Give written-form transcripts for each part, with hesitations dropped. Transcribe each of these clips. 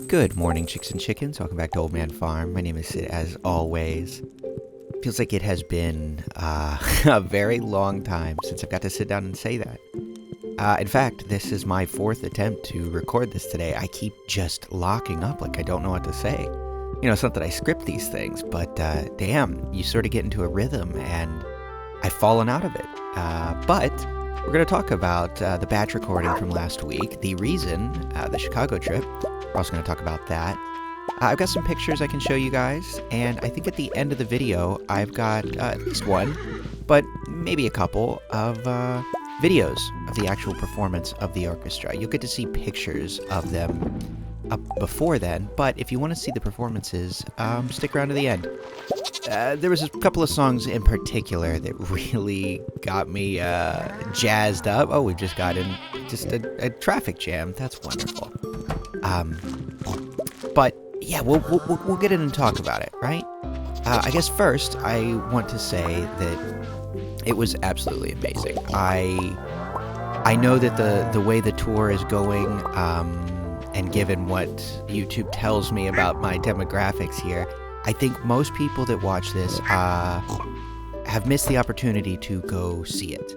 Good morning, chicks and chickens. Welcome back to Old Man Farm. My name is Sid, as always. Feels like it has been a very long time since I've got to sit down and say that. In fact, this is my fourth attempt to record this today. I keep just locking up like I don't know what to say. You know, it's not that I script these things, but damn, you sort of get into a rhythm, and I've fallen out of it. But we're going to talk about the batch recording from last week, the reason, the Chicago trip. We're also going to talk about that. I've got some pictures I can show you guys, and I think at the end of the video, I've got at least one, but maybe a couple of videos of the actual performance of the orchestra. You'll get to see pictures of them up before then, but if you want to see the performances, stick around to the end. There was a couple of songs in particular that really got me jazzed up. Oh, we've just got in just a traffic jam. That's wonderful. But yeah, we'll get in and talk about it, right? I guess first I want to say that it was absolutely amazing. I know that the way the tour is going, and given what YouTube tells me about my demographics here, I think most people that watch this have missed the opportunity to go see it.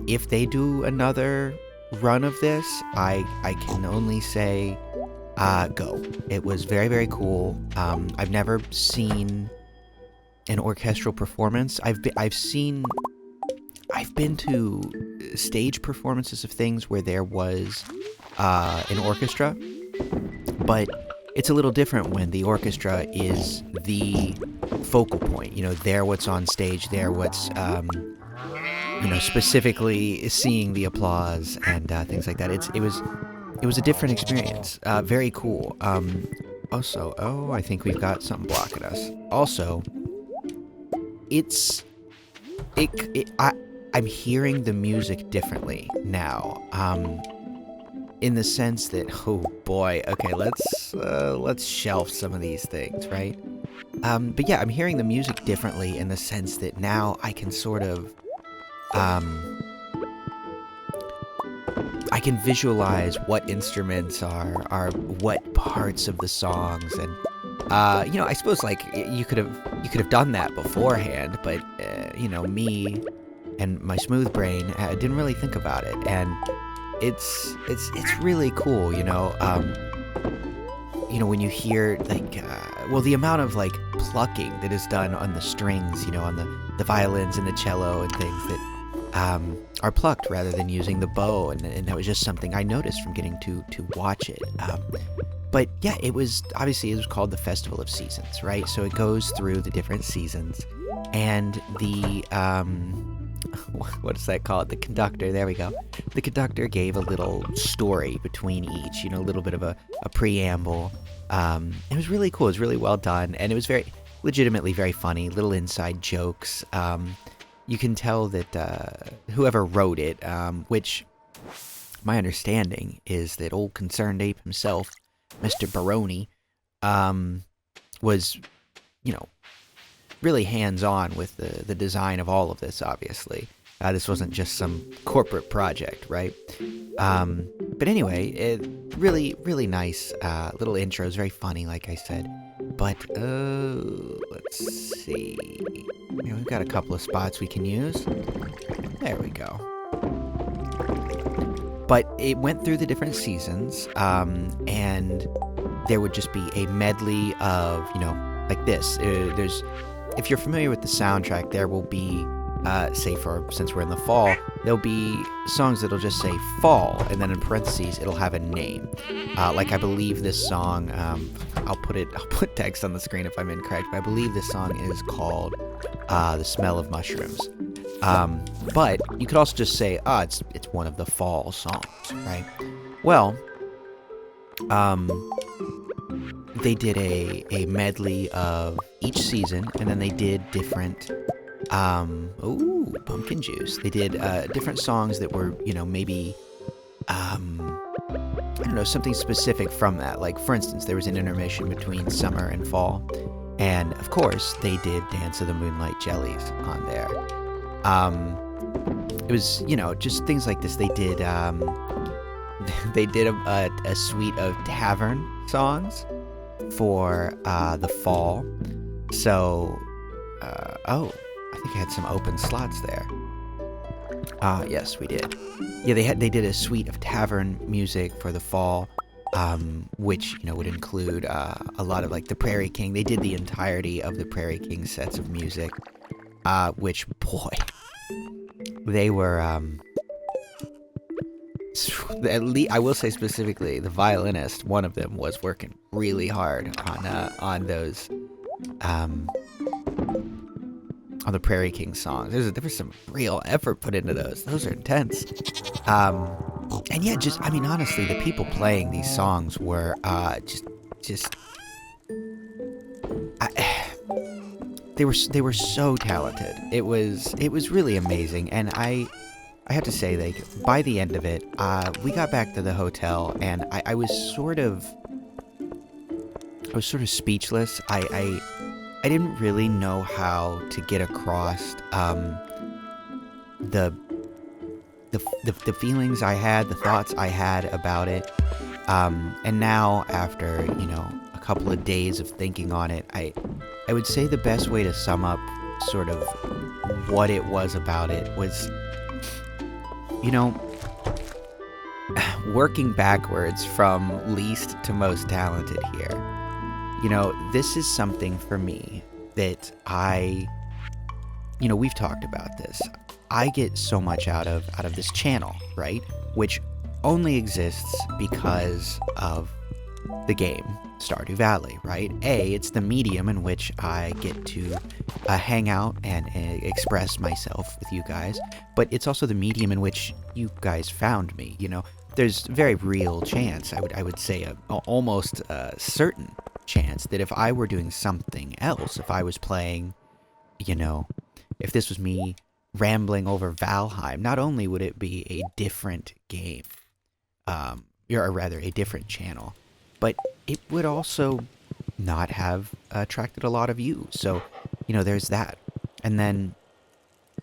If they do another run of this, I can only say go. It was very, very cool. I've never seen an orchestral performance. I've been to stage performances of things where there was an orchestra, but it's a little different when the orchestra is the focal point. You know, they're what's on stage, they're what's specifically seeing the applause and things like that. It was a different experience. Very cool. Also, I think we've got something blocking us. Also, I'm hearing the music differently now. In the sense that, oh boy, okay, let's shelf some of these things, right? But yeah, I'm hearing the music differently in the sense that now I can sort of, I can visualize what instruments are what parts of the songs, and I suppose like you could have done that beforehand, but me and my smooth brain didn't really think about it, and it's really cool, when you hear like the amount of like plucking that is done on the strings, on the violins and the cello and things that are plucked rather than using the bow, and that was just something I noticed from getting to watch it. But yeah, it was called the Festival of Seasons, right? So it goes through the different seasons, and the what is that called? The conductor, there we go. The conductor gave a little story between each, a little bit of a preamble. It was really cool. It was really well done, and it was legitimately very funny. Little inside jokes. You can tell that whoever wrote it, which my understanding is that old Concerned Ape himself, Mr. Baroni, was, really hands-on with the design of all of this, obviously. This wasn't just some corporate project, right? But anyway, really, really nice little intros, very funny, like I said. But, let's see. We've got a couple of spots we can use. There we go. But it went through the different seasons, and there would just be a medley of, like this. If you're familiar with the soundtrack, there will be, since we're in the fall, there'll be songs that'll just say fall, and then in parentheses, it'll have a name. Like I believe this song, I'll put text on the screen if I'm incorrect, but I believe this song is called The Smell of Mushrooms. But you could also just say, it's one of the fall songs, right? Well, they did a medley of each season, and then they did different, pumpkin juice. They did different songs that were, maybe, I don't know, something specific from that. Like, for instance, there was an intermission between summer and fall, and of course, they did Dance of the Moonlight Jellies on there. It was, just things like this. They did, they did a suite of tavern songs for the fall. So, oh, I think I had some open slots there. Yes, we did. Yeah, they did a suite of tavern music for the fall, which would include a lot of like the Prairie King. They did the entirety of the Prairie King sets of music, which boy, they were. At least I will say specifically, the violinist, one of them, was working really hard on those. On the Prairie King songs. There was some real effort put into those. Those are intense. And yeah, honestly, the people playing these songs were they were so talented. It was really amazing, and I have to say, like, by the end of it, we got back to the hotel, and I was sort of speechless. I didn't really know how to get across the feelings I had, the thoughts I had about it. And now, after a couple of days of thinking on it, I would say the best way to sum up sort of what it was about it was, working backwards from least to most talented here. This is something for me that we've talked about this. I get so much out of this channel, right? Which only exists because of the game, Stardew Valley, right? It's the medium in which I get to hang out and express myself with you guys, but it's also the medium in which you guys found me. There's a very real chance, I would say almost certain chance that if I were doing something else, if I was playing, if this was me rambling over Valheim, not only would it be a different game, or rather a different channel, but it would also not have attracted a lot of you. So, there's that. And then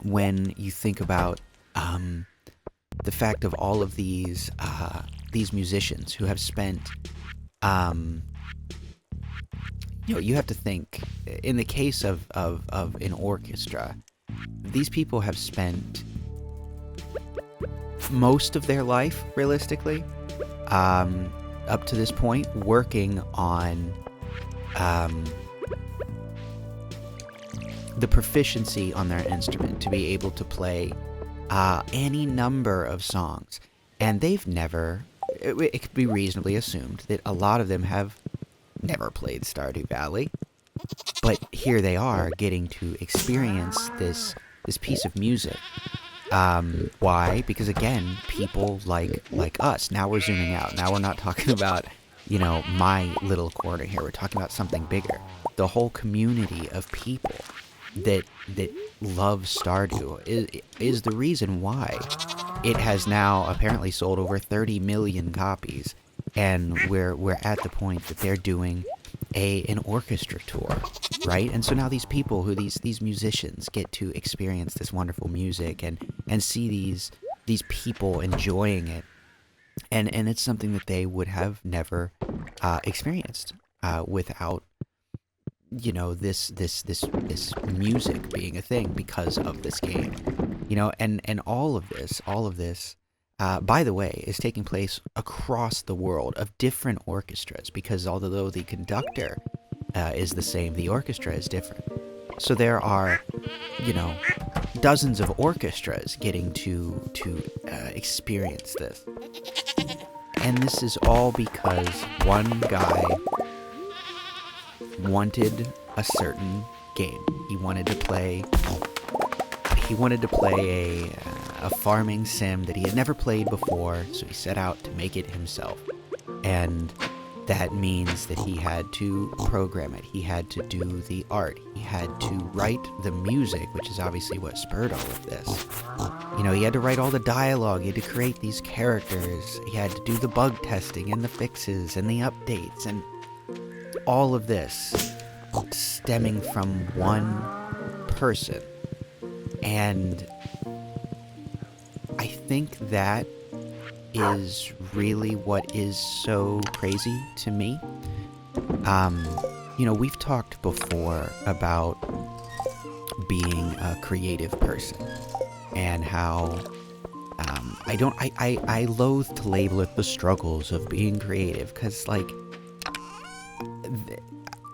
when you think about the fact of all of these musicians who have spent you have to think, in the case of an orchestra, these people have spent most of their life, realistically, up to this point, working on the proficiency on their instrument to be able to play any number of songs. And they've never, it could be reasonably assumed that a lot of them have never played Stardew Valley, but here they are getting to experience this piece of music. Why? Because again, people like us. Now we're zooming out. Now we're not talking about my little corner here. We're talking about something bigger. The whole community of people that love Stardew is the reason why it has now apparently sold over 30 million copies. And we're at the point that they're doing an orchestra tour, right? And so now these people, these musicians, get to experience this wonderful music and see these people enjoying it, and it's something that they would have never experienced without this music being a thing because of this game, and all of this. By the way, is taking place across the world of different orchestras, because although the conductor is the same, the orchestra is different. So there are, dozens of orchestras getting to experience this. And this is all because one guy wanted a certain game. He wanted to play a farming sim that he had never played before, so he set out to make it himself. And that means that he had to program it, he had to do the art, he had to write the music, which is obviously what spurred all of this. He had to write all the dialogue, he had to create these characters, he had to do the bug testing and the fixes and the updates, and all of this stemming from one person. And I think that is really what is so crazy to me. You know, we've talked before about being a creative person and how I loathe to label it the struggles of being creative, because like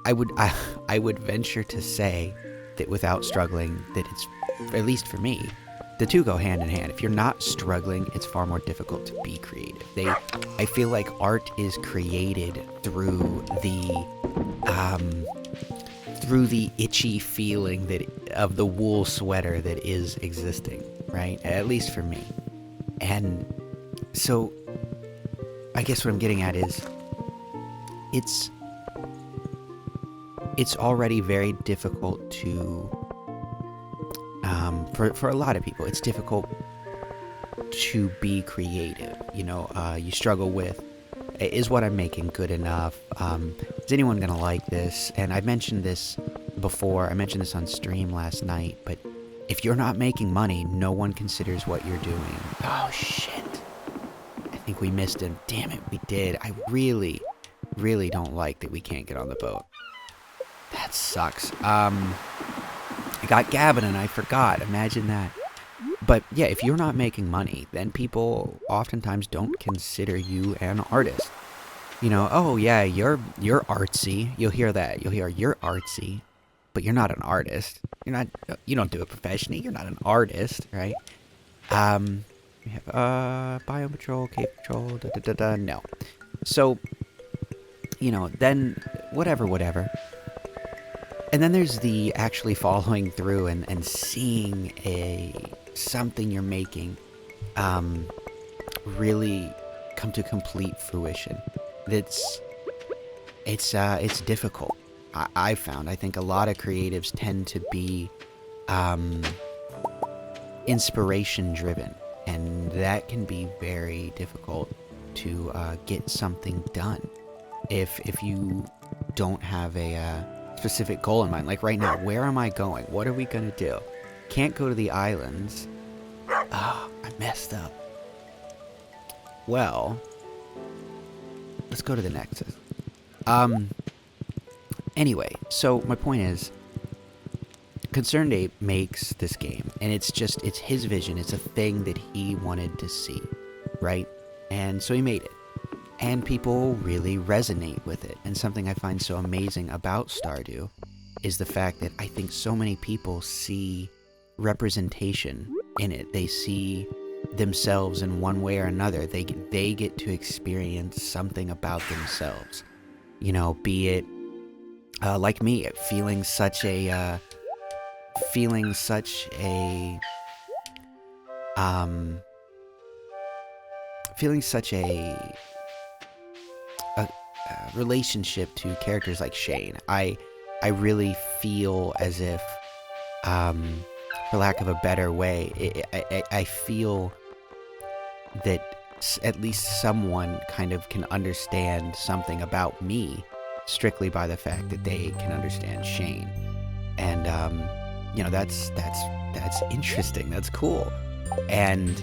I would venture to say that without struggling, that it's, at least for me, the two go hand in hand. If you're not struggling, it's far more difficult to be creative. I feel like art is created through the itchy feeling of the wool sweater that is existing, right? At least for me. And so I guess what I'm getting at is it's already very difficult to for a lot of people, it's difficult to be creative. You know, you struggle with, is what I'm making good enough? Is anyone gonna like this? And I've mentioned this before. I mentioned this on stream last night, but if you're not making money, no one considers what you're doing. Oh shit. I think we missed him. Damn it, we did. I really, really don't like that we can't get on the boat. That sucks. I got Gavin and I forgot. Imagine that. But yeah, if you're not making money, then people oftentimes don't consider you an artist. You know, oh yeah, you're artsy. You'll hear that. You'll hear you're artsy, but you're not an artist. You don't do it professionally. You're not an artist, right? We have Biome Patrol, Cave Patrol, no. So, you know, then whatever. And then there's the actually following through and seeing something you're making really come to complete fruition. It's difficult. I've found. I think a lot of creatives tend to be inspiration driven, and that can be very difficult to get something done if you don't have a specific goal in mind. Like right now, where am I going? What are we gonna do? Can't go to the islands. Oh, I messed up. Well, let's go to the Nexus. Anyway, so my point is, Concerned Ape makes this game, and it's his vision. It's a thing that he wanted to see, right? And so he made it. And people really resonate with it. And something I find so amazing about Stardew is the fact that I think so many people see representation in it. They see themselves in one way or another. They get to experience something about themselves. You know, be it like me, feeling such a relationship to characters like Shane. I really feel as if, for lack of a better way, I feel that at least someone kind of can understand something about me strictly by the fact that they can understand Shane. And you know, that's interesting. That's cool. And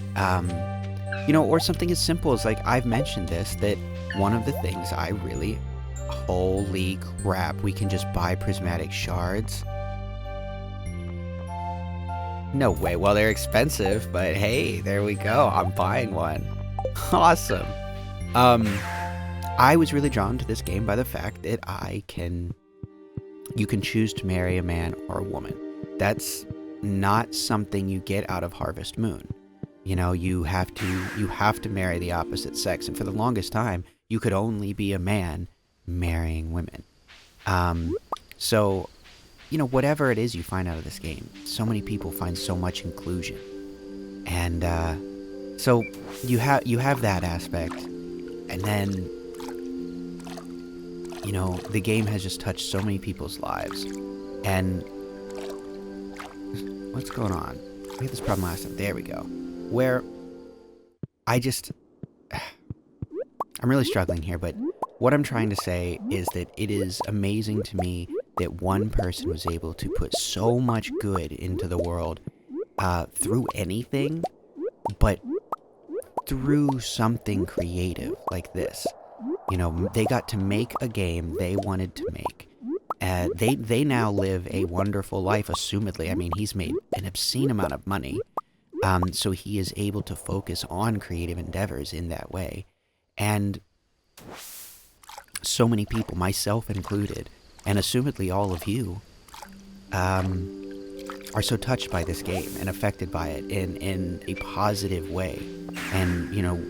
you know, or something as simple as, like, I've mentioned this, that one of the things I really, holy crap, we can just buy prismatic shards. No way. Well, they're expensive, but hey, there we go. I'm buying one. Awesome. I was really drawn to this game by the fact that you can choose to marry a man or a woman. That's not something you get out of Harvest Moon. You know, you have to marry the opposite sex, and for the longest time, you could only be a man marrying women. So, you know, whatever it is you find out of this game, so many people find so much inclusion, and so you have that aspect, and then, you know, the game has just touched so many people's lives. And what's going on? We had this problem last time. There we go. Where I'm really struggling here, but what I'm trying to say is that it is amazing to me that one person was able to put so much good into the world through anything, but through something creative like this. You know, they got to make a game they wanted to make. They now live a wonderful life, assumedly. I mean, he's made an obscene amount of money. So he is able to focus on creative endeavors in that way. And so many people, myself included, and assumedly all of you, are so touched by this game and affected by it in a positive way. And, you know,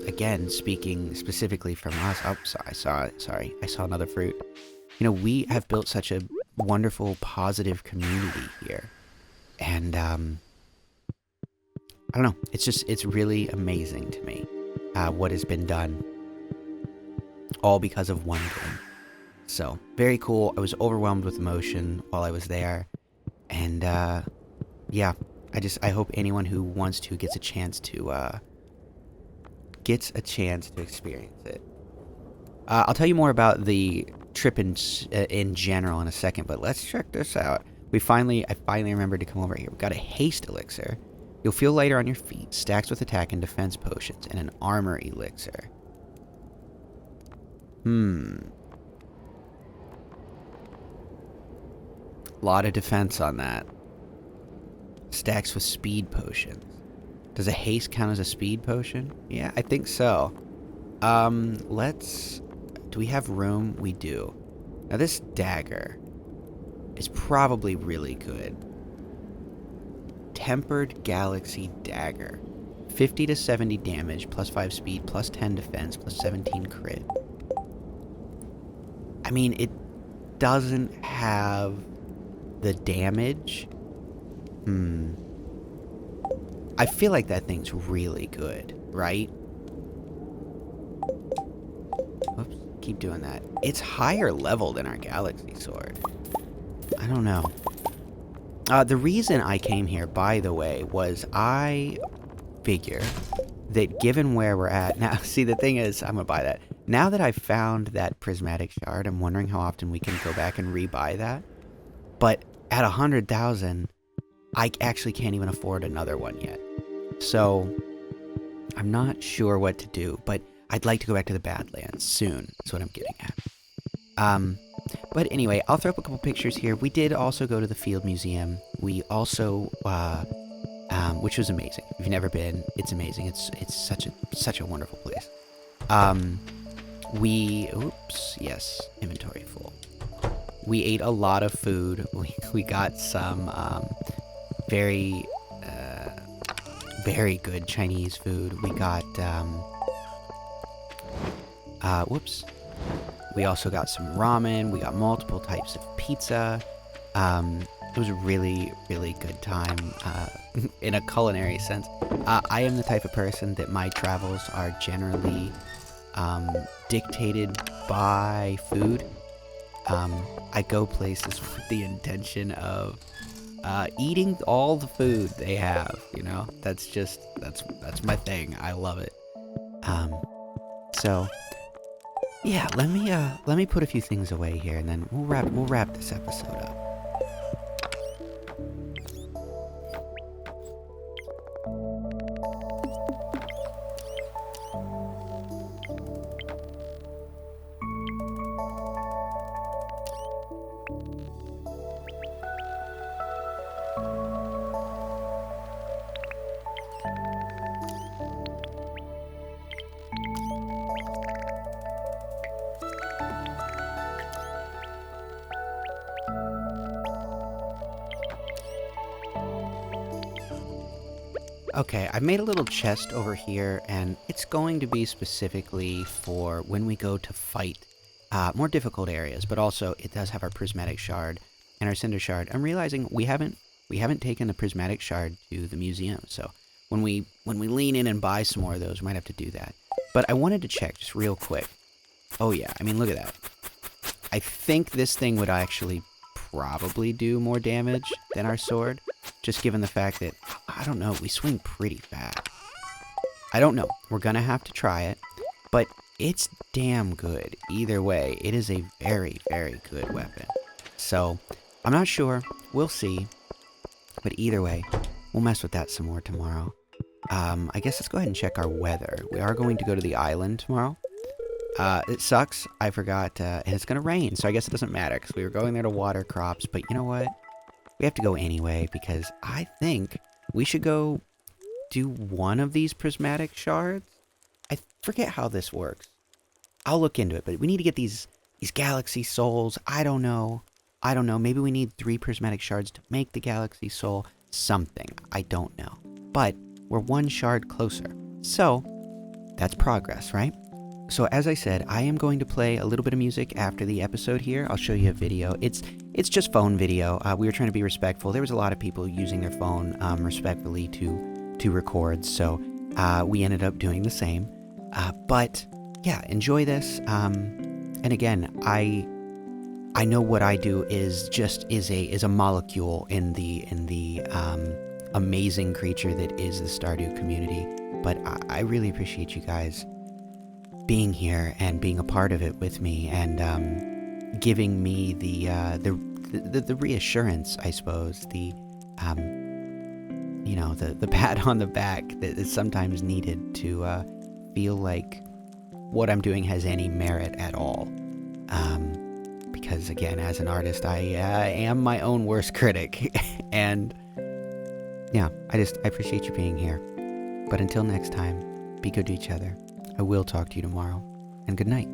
again, speaking specifically from us, I saw another fruit. You know, we have built such a wonderful, positive community here. And, I don't know, it's really amazing to me, what has been done, all because of one game. So, very cool. I was overwhelmed with emotion while I was there. And, yeah, I hope anyone who wants to gets a chance to experience it. I'll tell you more about the trip in general in a second, but let's check this out. I finally remembered to come over here. We've got a haste elixir. You'll feel lighter on your feet, stacks with attack and defense potions, and an armor elixir. Lot of defense on that. Stacks with speed potions. Does a haste count as a speed potion? Yeah, I think so. Do we have room? We do. Now this dagger is probably really good. Tempered Galaxy Dagger. 50 to 70 damage, plus 5 speed, plus 10 defense, plus 17 crit. I mean, it doesn't have the damage. I feel like that thing's really good, right? Oops, keep doing that. It's higher level than our Galaxy Sword. I don't know. The reason I came here, by the way, was I figure that given where we're at now, see, the thing is, I'm gonna buy that. Now that I've found that prismatic shard, I'm wondering how often we can go back and rebuy that. But at 100,000, I actually can't even afford another one yet. So I'm not sure what to do, but I'd like to go back to the Badlands soon. That's what I'm getting at. But anyway, I'll throw up a couple pictures here. We did also go to the Field Museum. We also, which was amazing. If you've never been, it's amazing. It's such a wonderful place. Yes, inventory full. We ate a lot of food. We got some very good Chinese food. We got we also got some ramen. We got multiple types of pizza. It was a really, really good time in a culinary sense. I am the type of person that my travels are generally dictated by food. I go places with the intention of eating all the food they have, you know? That's my thing. I love it. So yeah, let me put a few things away here, and then we'll wrap this episode up. Okay, I made a little chest over here, and it's going to be specifically for when we go to fight more difficult areas, but also it does have our prismatic shard and our cinder shard. I'm realizing we haven't taken the prismatic shard to the museum, so when we lean in and buy some more of those, we might have to do that. But I wanted to check just real quick. Oh yeah, I mean, look at that. I think this thing would actually probably do more damage than our sword, just given the fact that, I don't know, we swing pretty fast. I don't know. We're gonna have to try it, but it's damn good. Either way, it is a very, very good weapon. So, I'm not sure. We'll see. But either way, we'll mess with that some more tomorrow. I guess let's go ahead and check our weather. We are going to go to the island tomorrow. It sucks. I forgot, and it's going to rain, so I guess it doesn't matter, because we were going there to water crops, but you know what? We have to go anyway, because I think we should go do one of these prismatic shards. I forget how this works. I'll look into it, but we need to get these galaxy souls. I don't know. Maybe we need 3 prismatic shards to make the galaxy soul. Something. I don't know. But we're 1 shard closer. So, that's progress, right? So as I said, I am going to play a little bit of music after the episode here. I'll show you a video. It's just phone video. We were trying to be respectful. There was a lot of people using their phone respectfully to record, so we ended up doing the same. But yeah, enjoy this. And again, I know what I do is a molecule in the amazing creature that is the Stardew community. But I really appreciate you guys being here and being a part of it with me, and giving me the reassurance, I suppose, the pat on the back that is sometimes needed to feel like what I'm doing has any merit at all. Because again, as an artist, I am my own worst critic, and yeah, I appreciate you being here. But until next time, be good to each other. I will talk to you tomorrow, and good night.